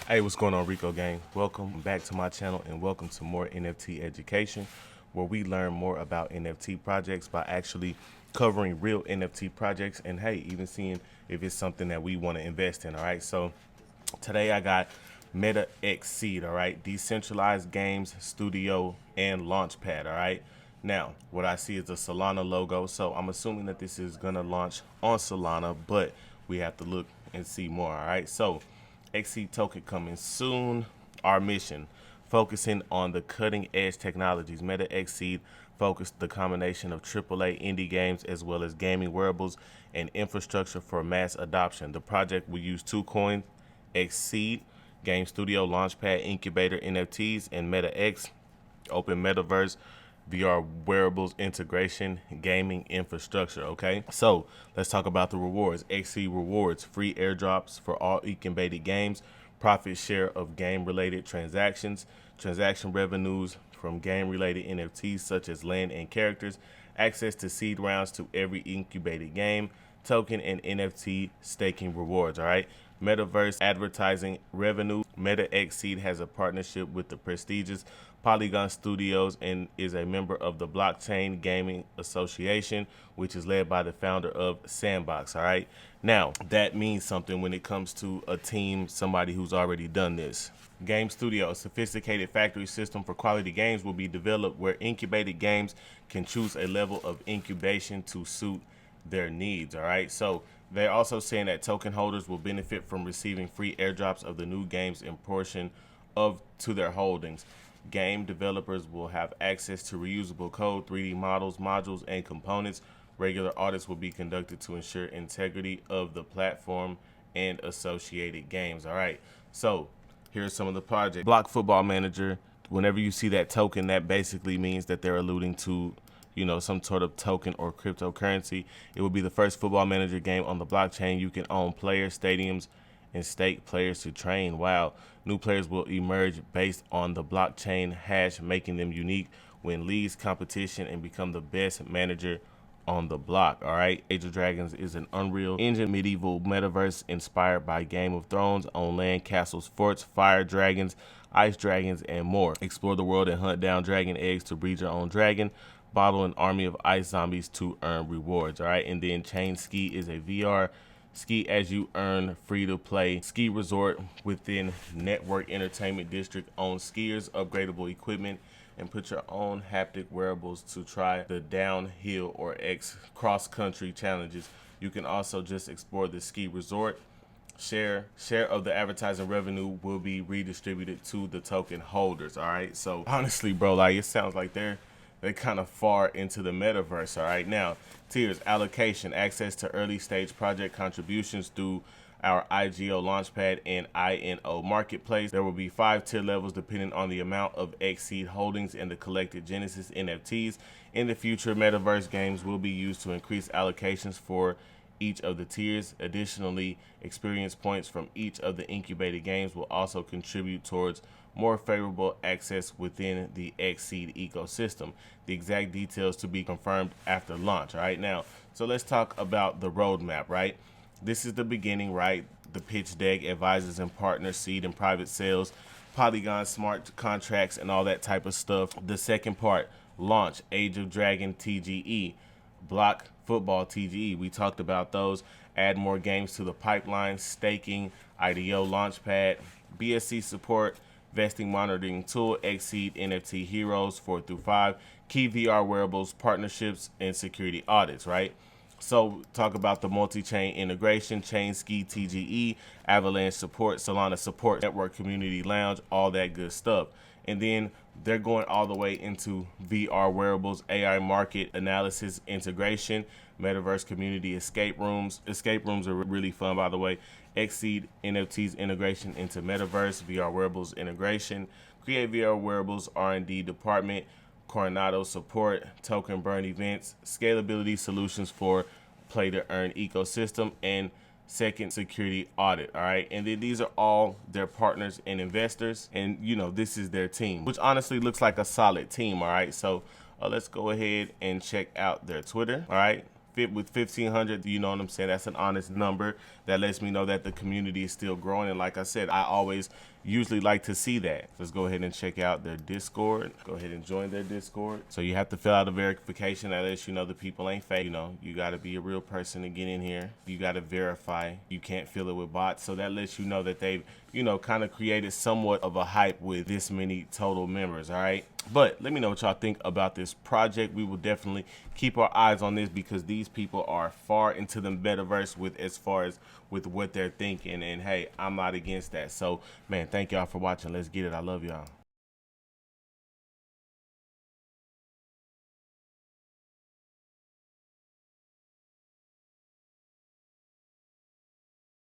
Hey, what's going on, Rico gang? Welcome back to my channel and welcome to more NFT education, where we learn more about NFT projects by actually covering real NFT projects and, hey, even seeing if it's something that we want to invest in. All right, so today I got MetaXSeed, all right, decentralized games studio and launchpad. All right, now what I see is the Solana logo, so I'm assuming that this is gonna launch on Solana, but we have to look and see more. All right, so XC token coming soon. Our mission, focusing on the cutting edge technologies. MetaXSeed focused the combination of AAA indie games as well as gaming wearables and infrastructure for mass adoption. The project will use two coins, XSeed, Game Studio, Launchpad, Incubator, NFTs, and MetaX, Open Metaverse, VR wearables integration, gaming infrastructure. Okay, so let's talk about the rewards. XC rewards, free airdrops for all incubated games, profit share of game related transactions, transaction revenues from game related NFTs such as land and characters, access to seed rounds to every incubated game, token and NFT staking rewards. All right, Metaverse advertising revenue. MetaXSeed has a partnership with the prestigious Polygon Studios and is a member of the Blockchain Gaming Association, which is led by the founder of Sandbox. All right, now that means something when it comes to a team, somebody who's already done this. Game Studio, a sophisticated factory system for quality games, will be developed where incubated games can choose a level of incubation to suit their needs. All right, so they're also saying that token holders will benefit from receiving free airdrops of the new games in portion of to their holdings. Game developers will have access to reusable code, 3D models, modules, and components. Regular audits will be conducted to ensure integrity of the platform and associated games. All right, so here's some of the projects. Block Football Manager. Whenever you see that token, that basically means that they're alluding to, you know, some sort of token or cryptocurrency. It will be the first football manager game on the blockchain. You can own players, stadiums, and stake players to train. Wow. New players will emerge based on the blockchain hash, making them unique, win leagues, competition, and become the best manager on the block. All right, Age of Dragons is an Unreal Engine medieval metaverse inspired by Game of Thrones. On land, castles, forts, fire dragons, ice dragons, and more. Explore the world and hunt down dragon eggs to breed your own dragon. Bottle an army of ice zombies to earn rewards. All right, and then Chain Ski is a VR ski as you earn free to play ski resort within network entertainment district. Own skiers, upgradable equipment, and put your own haptic wearables to try the downhill or cross country challenges. You can also just explore the ski resort. Share of the advertising revenue will be redistributed to the token holders. All right, so honestly, bro, like, it sounds like they're kind of far into the metaverse. All right, now tiers, allocation, access to early stage project contributions through our IGO Launchpad and INO Marketplace. There will be 5 tier levels depending on the amount of XSeed holdings and the collected Genesis NFTs. In the future, metaverse games will be used to increase allocations for each of the tiers. Additionally, experience points from each of the incubated games will also contribute towards more favorable access within the XSeed ecosystem. The exact details to be confirmed after launch. All right, now, so let's talk about the roadmap, right? This is the beginning, right? The pitch deck, advisors and partners, seed and private sales, Polygon smart contracts, and all that type of stuff. The second part, launch, Age of Dragon TGE, Block Football TGE. We talked about those. Add more games to the pipeline, staking, IDO Launchpad, BSC support, vesting monitoring tool, XSeed NFT heroes 4 through 5, key VR wearables, partnerships, and security audits, right? So talk about the multi-chain integration, Chain Ski TGE, Avalanche support, Solana support, network community lounge, all that good stuff. And then they're going all the way into VR wearables, AI market analysis integration, metaverse community escape rooms. Escape rooms are really fun, by the way. XSeed NFTs integration into metaverse, VR wearables integration, create VR wearables R&D department, Coronado support, token burn events, scalability solutions for play to earn ecosystem, and second, security audit. All right, and then these are all their partners and investors, and you know, this is their team, which honestly looks like a solid team. All right, so let's go ahead and check out their Twitter. All right, with 1,500, you know what I'm saying? That's an honest number. That lets me know that the community is still growing. And like I said, I always usually like to see that. Let's go ahead and check out their Discord. Go ahead and join their Discord. So you have to fill out a verification that lets you know the people ain't fake. You know, you got to be a real person to get in here. You got to verify. You can't fill it with bots. So that lets you know that they've, you know, kind of created somewhat of a hype with this many total members. All right. But let me know what y'all think about this project. We will definitely keep our eyes on this because these people are far into the metaverse with as far as with what they're thinking. And hey, I'm not against that. So man, thank y'all for watching. Let's get it. I love y'all.